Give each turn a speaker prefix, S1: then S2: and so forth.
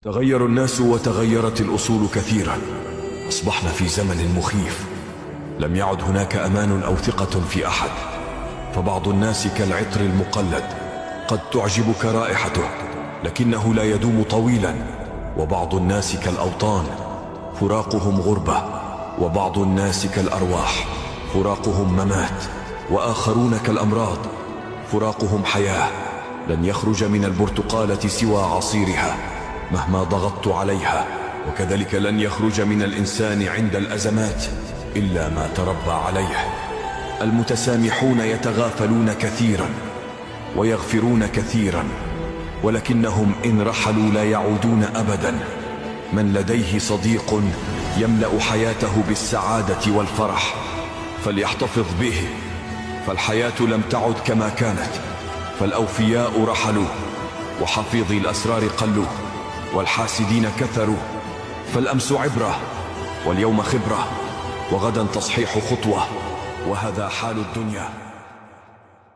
S1: تغير الناس وتغيرت الأصول كثيرا. أصبحنا في زمن مخيف، لم يعد هناك أمان أو ثقة في أحد. فبعض الناس كالعطر المقلد، قد تعجبك رائحته لكنه لا يدوم طويلا. وبعض الناس كالأوطان، فراقهم غربة. وبعض الناس كالأرواح، فراقهم ممات. وآخرون كالأمراض، فراقهم حياة. لن يخرج من البرتقالة سوى عصيرها مهما ضغطت عليها، وكذلك لن يخرج من الإنسان عند الأزمات إلا ما تربى عليه. المتسامحون يتغافلون كثيرا ويغفرون كثيرا، ولكنهم إن رحلوا لا يعودون أبدا. من لديه صديق يملأ حياته بالسعادة والفرح فليحتفظ به، فالحياة لم تعد كما كانت. فالأوفياء رحلوا، وحفيظي الأسرار قلوا، والحاسدين كثروا. فالأمس عبرة، واليوم خبرة، وغدا تصحيح خطوة، وهذا حال الدنيا.